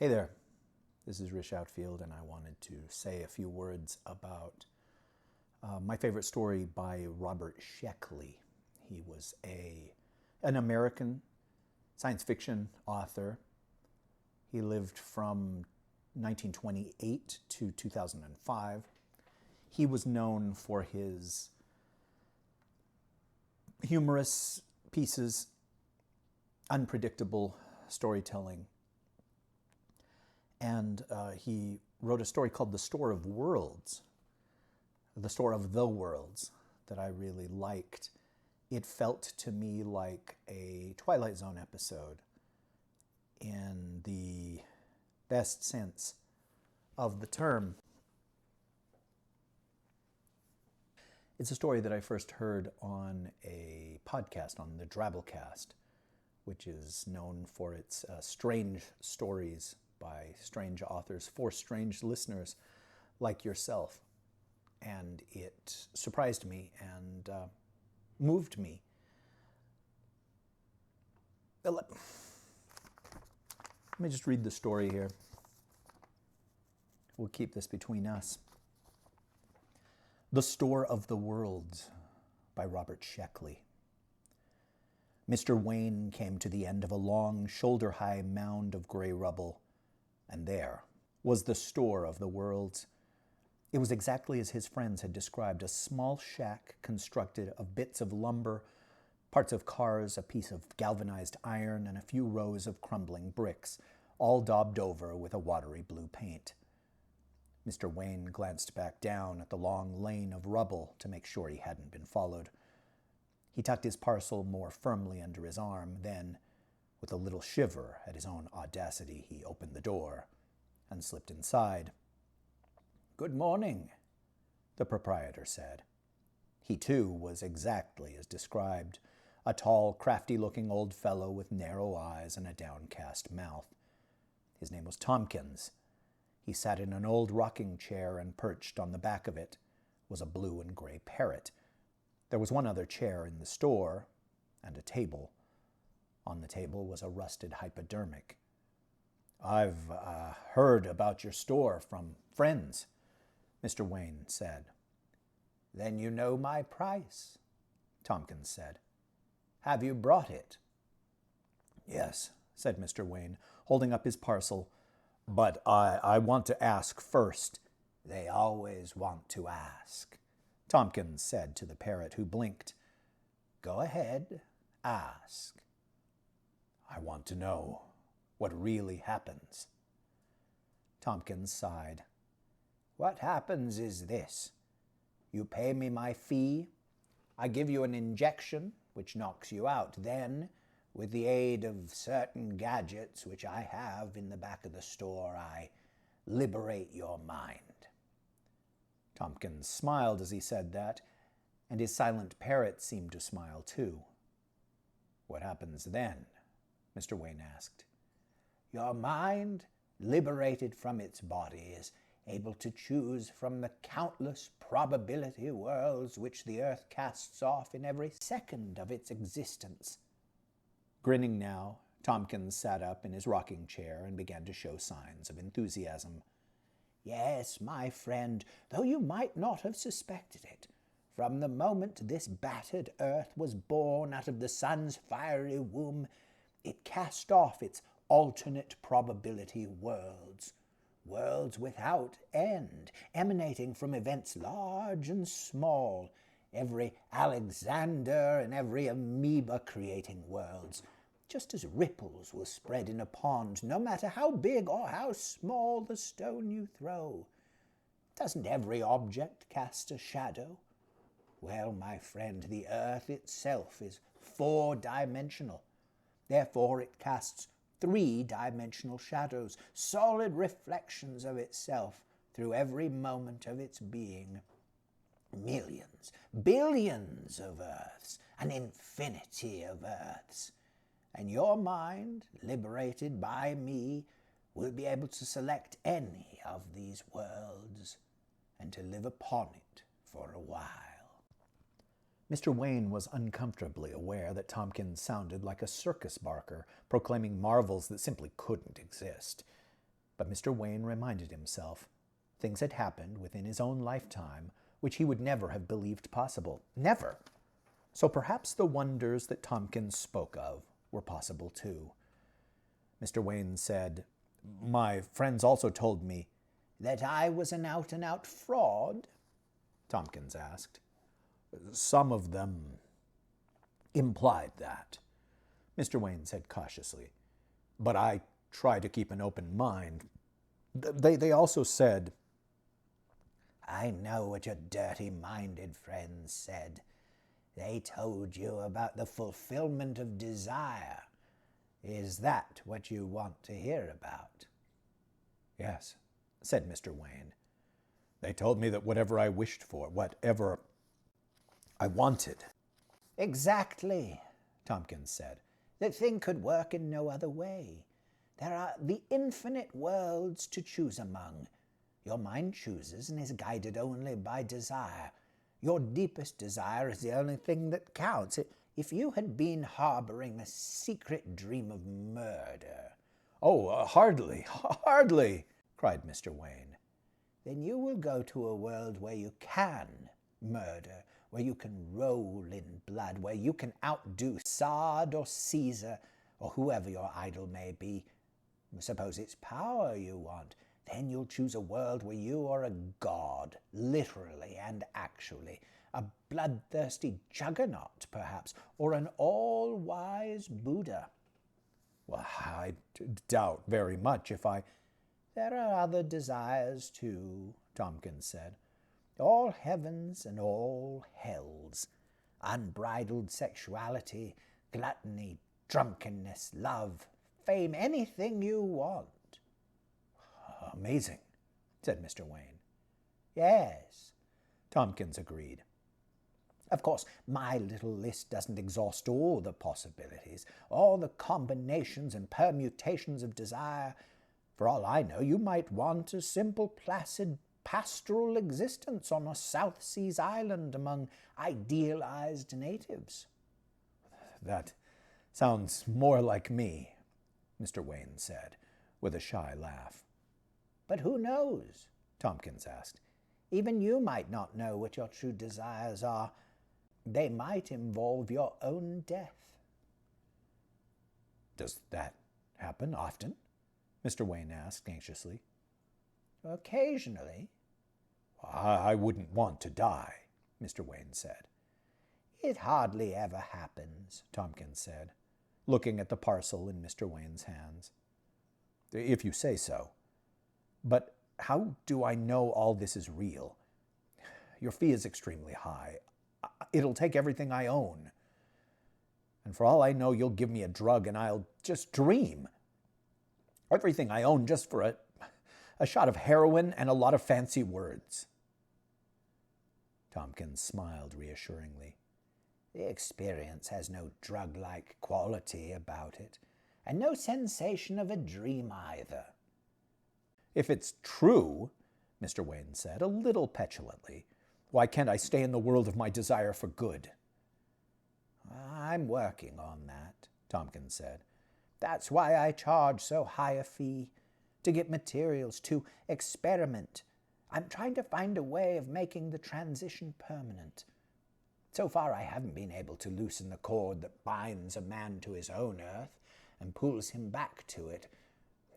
Hey there, this is Rish Outfield, and I wanted to say a few words about my favorite story by Robert Sheckley. He was an American science fiction author. He lived from 1928 to 2005. He was known for his humorous pieces, unpredictable storytelling, and he wrote a story called The Store of Worlds, The Store of the Worlds, that I really liked. It felt to me like a Twilight Zone episode in the best sense of the term. It's a story that I first heard on a podcast, on the Drabblecast, which is known for its strange stories by strange authors for strange listeners like yourself. And it surprised me and moved me. Let me just read the story here. We'll keep this between us. The Store of the Worlds by Robert Sheckley. Mr. Wayne came to the end of a long, shoulder-high mound of gray rubble, and there was the Store of the Worlds. It was exactly as his friends had described, a small shack constructed of bits of lumber, parts of cars, a piece of galvanized iron, and a few rows of crumbling bricks, all daubed over with a watery blue paint. Mr. Wayne glanced back down at the long lane of rubble to make sure he hadn't been followed. He tucked his parcel more firmly under his arm. Then, with a little shiver at his own audacity, he opened the door and slipped inside. "Good morning," the proprietor said. He, too, was exactly as described, a tall, crafty-looking old fellow with narrow eyes and a downcast mouth. His name was Tompkins. He sat in an old rocking chair, and perched on the back of it was a blue and gray parrot. There was one other chair in the store, and a table. On the table was a rusted hypodermic. "I've heard about your store from friends," Mr. Wayne said. "Then you know my price," Tompkins said. "Have you brought it?" "Yes," said Mr. Wayne, holding up his parcel. "But I want to ask first." "They always want to ask," Tompkins said to the parrot, who blinked. "Go ahead, ask." "I want to know what really happens." Tompkins sighed. "What happens is this. You pay me my fee. I give you an injection, which knocks you out. Then, with the aid of certain gadgets which I have in the back of the store, I liberate your mind." Tompkins smiled as he said that, and his silent parrot seemed to smile too. "What happens then?" Mr. Wayne asked. "Your mind, liberated from its body, is able to choose from the countless probability worlds which the earth casts off in every second of its existence." Grinning now, Tompkins sat up in his rocking chair and began to show signs of enthusiasm. "Yes, my friend, though you might not have suspected it, from the moment this battered earth was born out of the sun's fiery womb, it cast off its alternate probability worlds, worlds without end, emanating from events large and small, every Alexander and every amoeba creating worlds, just as ripples will spread in a pond, no matter how big or how small the stone you throw. Doesn't every object cast a shadow? Well, my friend, the earth itself is four-dimensional. Therefore it casts three-dimensional shadows, solid reflections of itself through every moment of its being. Millions, billions of Earths, an infinity of Earths. And your mind, liberated by me, will be able to select any of these worlds and to live upon it for a while." Mr. Wayne was uncomfortably aware that Tompkins sounded like a circus barker proclaiming marvels that simply couldn't exist. But Mr. Wayne reminded himself things had happened within his own lifetime which he would never have believed possible. Never! So perhaps the wonders that Tompkins spoke of were possible too. Mr. Wayne said, "My friends also told me that I was an out-and-out fraud?" Tompkins asked. "Some of them implied that," Mr. Wayne said cautiously. "But I try to keep an open mind. They also said—" "I know what your dirty-minded friends said. They told you about the fulfillment of desire. Is that what you want to hear about?" "Yes," said Mr. Wayne. "They told me that whatever I wished for, whatever I wanted—" "Exactly," Tompkins said. "The thing could work in no other way. There are the infinite worlds to choose among. Your mind chooses and is guided only by desire. Your deepest desire is the only thing that counts. If you had been harboring a secret dream of murder—" "Oh, hardly, hardly!" cried Mr. Wayne. "Then you will go to a world where you can murder, where you can roll in blood, where you can outdo Sard or Caesar or whoever your idol may be. Suppose it's power you want. Then you'll choose a world where you are a god, literally and actually, a bloodthirsty juggernaut, perhaps, or an all-wise Buddha." "Well, I doubt very much if I—" "There are other desires, too," Tompkins said. "All heavens and all hells. Unbridled sexuality, gluttony, drunkenness, love, fame, anything you want." "Amazing," said Mr. Wayne. "Yes," Tompkins agreed. "Of course, my little list doesn't exhaust all the possibilities, all the combinations and permutations of desire. For all I know, you might want a simple, placid, pastoral existence on a South Seas island among idealized natives." "That sounds more like me," Mr. Wayne said, with a shy laugh. "But who knows?" Tompkins asked. "Even you might not know what your true desires are. They might involve your own death." "Does that happen often?" Mr. Wayne asked anxiously. "Occasionally." "I wouldn't want to die," Mr. Wayne said. "It hardly ever happens," Tompkins said, looking at the parcel in Mr. Wayne's hands. "If you say so. But how do I know all this is real? Your fee is extremely high. It'll take everything I own. And for all I know, you'll give me a drug and I'll just dream. Everything I own just for a shot of heroin and a lot of fancy words." Tompkins smiled reassuringly. "The experience has no drug-like quality about it, and no sensation of a dream either." "If it's true," Mr. Wayne said, a little petulantly, "why can't I stay in the world of my desire for good?" "I'm working on that," Tompkins said. "That's why I charge so high a fee, to get materials, to experiment. I'm trying to find a way of making the transition permanent. So far, I haven't been able to loosen the cord that binds a man to his own earth and pulls him back to it.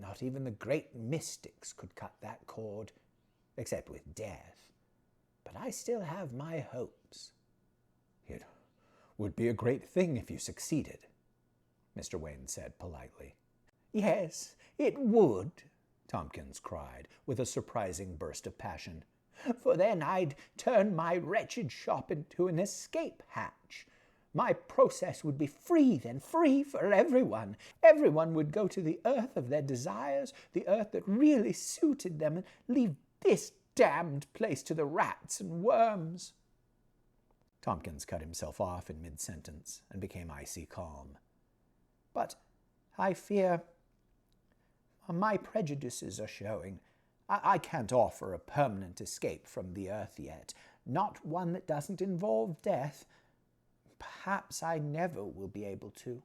Not even the great mystics could cut that cord, except with death. But I still have my hopes." "It would be a great thing if you succeeded," Mr. Wayne said politely. "Yes, it would," Tompkins cried, with a surprising burst of passion. "For then I'd turn my wretched shop into an escape hatch. My process would be free then, free for everyone. Everyone would go to the earth of their desires, the earth that really suited them, and leave this damned place to the rats and worms." Tompkins cut himself off in mid-sentence and became icy calm. "But I fear my prejudices are showing. I can't offer a permanent escape from the earth yet, not one that doesn't involve death. Perhaps I never will be able to.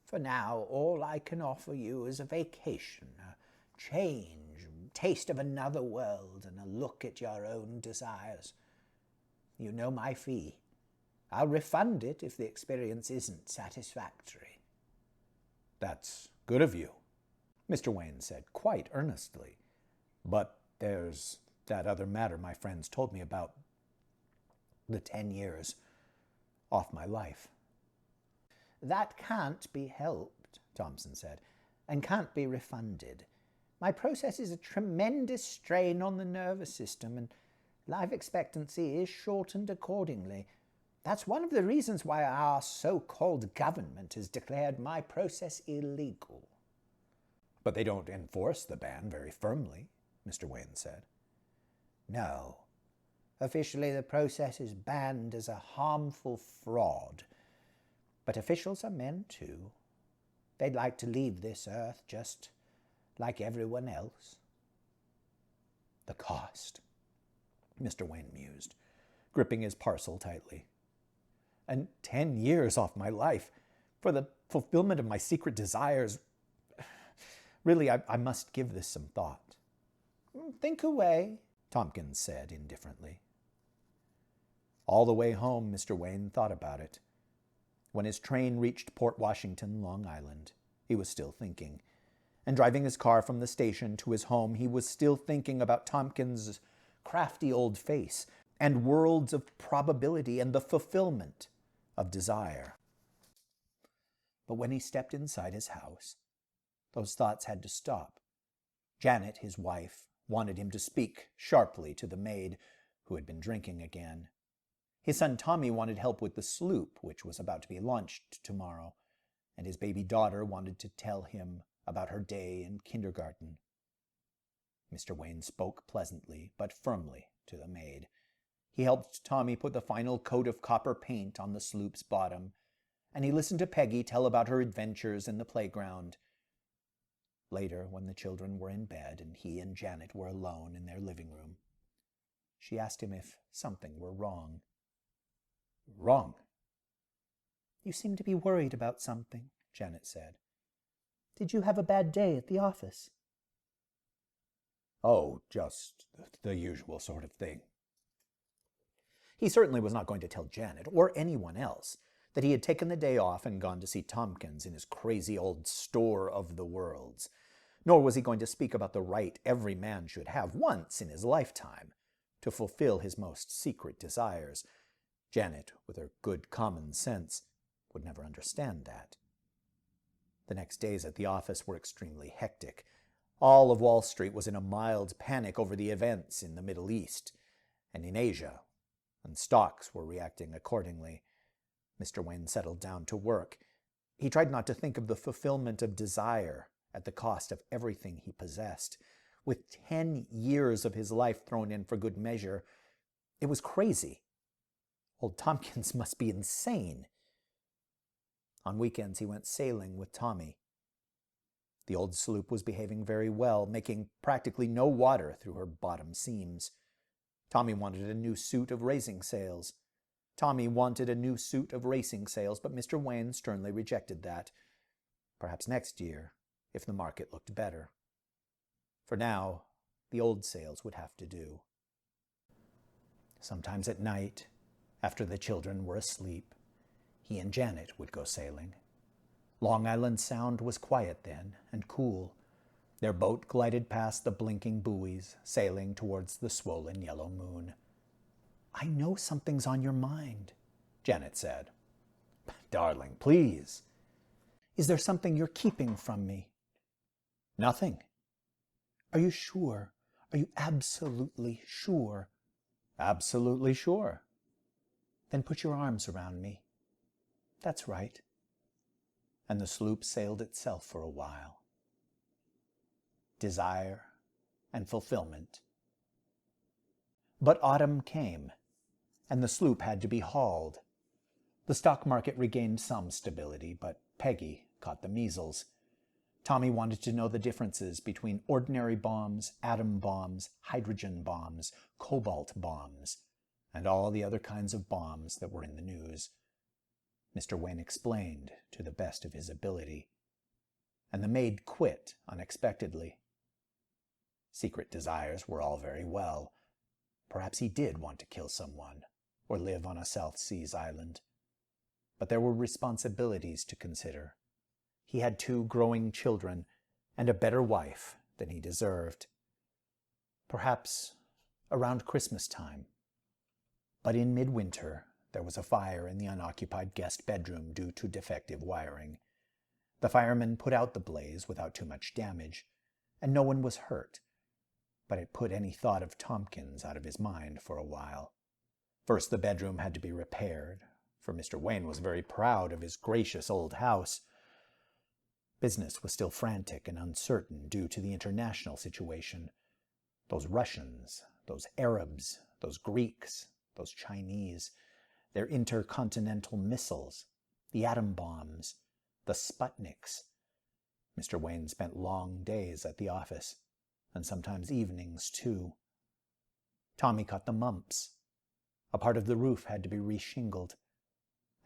For now, all I can offer you is a vacation, a change, taste of another world, and a look at your own desires. You know my fee. I'll refund it if the experience isn't satisfactory." "That's good of you," Mr. Wayne said quite earnestly. "But there's that other matter my friends told me about. The 10 years off my life." "That can't be helped," Thompson said, "and can't be refunded. My process is a tremendous strain on the nervous system, and life expectancy is shortened accordingly. That's one of the reasons why our so-called government has declared my process illegal." "But they don't enforce the ban very firmly," Mr. Wayne said. "No. Officially, the process is banned as a harmful fraud. But officials are men, too. They'd like to leave this earth just like everyone else." "The cost," Mr. Wayne mused, gripping his parcel tightly. "And 10 years off my life for the fulfillment of my secret desires. Really, I must give this some thought." "Think away," Tompkins said indifferently. All the way home, Mr. Wayne thought about it. When his train reached Port Washington, Long Island, he was still thinking. And driving his car from the station to his home, he was still thinking about Tompkins' crafty old face and worlds of probability and the fulfillment of desire. But when he stepped inside his house, those thoughts had to stop. Janet, his wife, wanted him to speak sharply to the maid, who had been drinking again. His son Tommy wanted help with the sloop, which was about to be launched tomorrow, and his baby daughter wanted to tell him about her day in kindergarten. Mr. Wayne spoke pleasantly but firmly to the maid. He helped Tommy put the final coat of copper paint on the sloop's bottom, and he listened to Peggy tell about her adventures in the playground. Later, when the children were in bed and he and Janet were alone in their living room, she asked him if something were wrong. "Wrong?" "You seem to be worried about something," Janet said. "Did you have a bad day at the office?" "Oh, just the usual sort of thing." He certainly was not going to tell Janet, or anyone else, that he had taken the day off and gone to see Tompkins in his crazy old store of the worlds. Nor was he going to speak about the right every man should have once in his lifetime to fulfill his most secret desires. Janet, with her good common sense, would never understand that. The next days at the office were extremely hectic. All of Wall Street was in a mild panic over the events in the Middle East and in Asia, and stocks were reacting accordingly. Mr. Wayne settled down to work. He tried not to think of the fulfillment of desire at the cost of everything he possessed. With 10 years of his life thrown in for good measure, it was crazy. Old Tompkins must be insane. On weekends, he went sailing with Tommy. The old sloop was behaving very well, making practically no water through her bottom seams. Tommy wanted a new suit of racing sails. but Mr. Wayne sternly rejected that. Perhaps next year, if the market looked better. For now, the old sails would have to do. Sometimes at night, after the children were asleep, he and Janet would go sailing. Long Island Sound was quiet then and cool. Their boat glided past the blinking buoys, sailing towards the swollen yellow moon. "I know something's on your mind," Janet said. "Darling, please." "Is there something you're keeping from me?" "Nothing." "Are you sure? Are you absolutely sure?" "Absolutely sure." "Then put your arms around me." "That's right." And the sloop sailed itself for a while. Desire and fulfillment. But autumn came, and the sloop had to be hauled. The stock market regained some stability, but Peggy caught the measles. Tommy wanted to know the differences between ordinary bombs, atom bombs, hydrogen bombs, cobalt bombs, and all the other kinds of bombs that were in the news. Mr. Wayne explained to the best of his ability, and the maid quit unexpectedly. Secret desires were all very well. Perhaps he did want to kill someone, or live on a South Seas island. But there were responsibilities to consider. He had 2 growing children, and a better wife than he deserved. Perhaps around Christmas time. But in midwinter, there was a fire in the unoccupied guest bedroom due to defective wiring. The firemen put out the blaze without too much damage, and no one was hurt. But it put any thought of Tompkins out of his mind for a while. First, the bedroom had to be repaired, for Mr. Wayne was very proud of his gracious old house. Business was still frantic and uncertain due to the international situation. Those Russians, those Arabs, those Greeks, those Chinese, their intercontinental missiles, the atom bombs, the Sputniks. Mr. Wayne spent long days at the office, and sometimes evenings too. Tommy caught the mumps. A part of the roof had to be reshingled,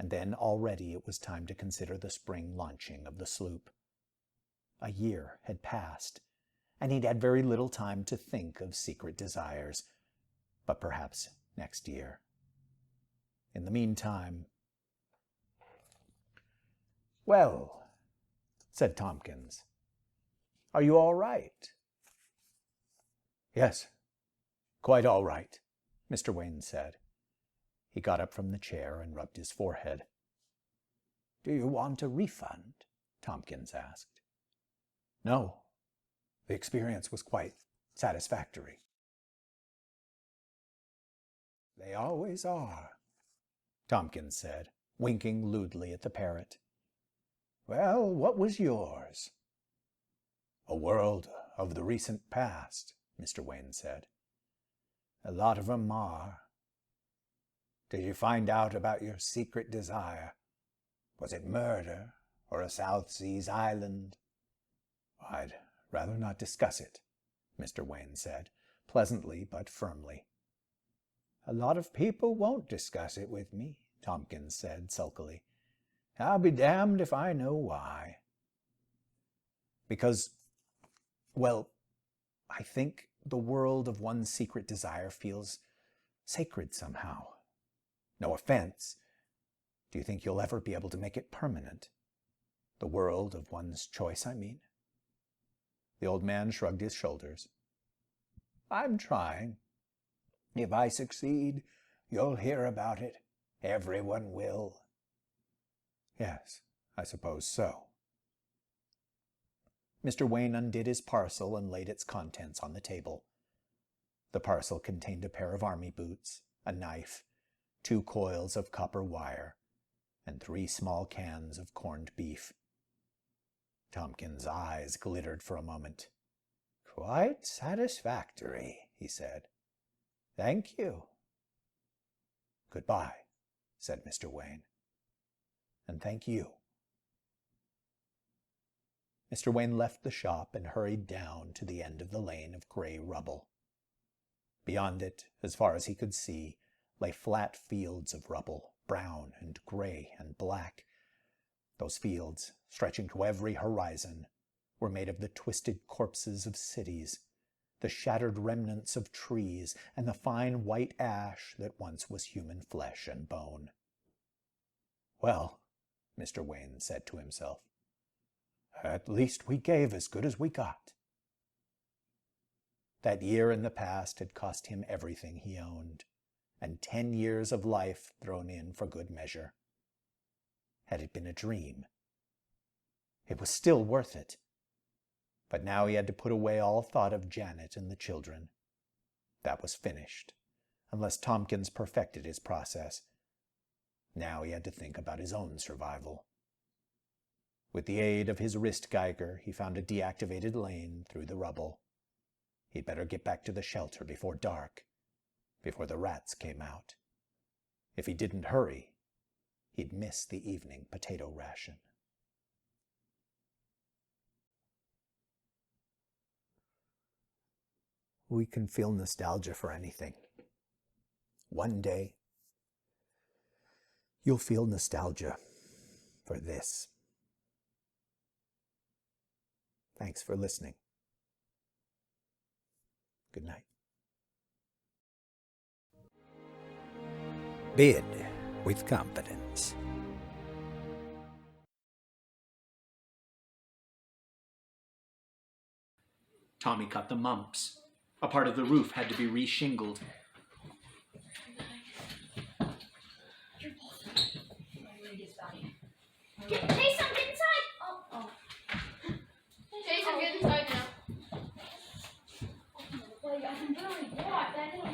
and then already it was time to consider the spring launching of the sloop. A year had passed, and he'd had very little time to think of secret desires, but perhaps next year. In the meantime... "Well," said Tompkins, "are you all right?" "Yes, quite all right," Mr. Wayne said. He got up from the chair and rubbed his forehead. "Do you want a refund?" Tompkins asked. "No. The experience was quite satisfactory." "They always are," Tompkins said, winking lewdly at the parrot. "Well, what was yours?" "A world of the recent past," Mr. Wayne said. "A lot of 'em are. Did you find out about your secret desire? Was it murder or a South Seas island?" "I'd rather not discuss it," Mr. Wayne said, pleasantly but firmly. "A lot of people won't discuss it with me," Tompkins said sulkily. "I'll be damned if I know why." "Because, well, I think the world of one's secret desire feels sacred somehow. No offense. Do you think you'll ever be able to make it permanent? The world of one's choice, I mean." The old man shrugged his shoulders. "I'm trying. If I succeed, you'll hear about it. Everyone will." "Yes, I suppose so." Mr. Wayne undid his parcel and laid its contents on the table. The parcel contained a pair of army boots, a knife, 2 coils of copper wire, and 3 small cans of corned beef. Tompkins' eyes glittered for a moment. "Quite satisfactory," he said. "Thank you." "Goodbye," said Mr. Wayne. "And thank you." Mr. Wayne left the shop and hurried down to the end of the lane of gray rubble. Beyond it, as far as he could see, lay flat fields of rubble, brown and gray and black. Those fields, stretching to every horizon, were made of the twisted corpses of cities, the shattered remnants of trees, and the fine white ash that once was human flesh and bone. "Well," Mr. Wayne said to himself, "at least we gave as good as we got." That year in the past had cost him everything he owned, and 10 years of life thrown in for good measure. Had it been a dream? It was still worth it. But now he had to put away all thought of Janet and the children. That was finished, unless Tompkins perfected his process. Now he had to think about his own survival. With the aid of his wrist geiger, he found a deactivated lane through the rubble. He'd better get back to the shelter before dark, before the rats came out. If he didn't hurry, he'd miss the evening potato ration. We can feel nostalgia for anything. One day, you'll feel nostalgia for this. Thanks for listening. Good night. Bid with confidence. Tommy cut the mumps. A part of the roof had to be re-shingled. Jason, get inside! Oh. Jason, get inside now. Wait, I can barely walk. That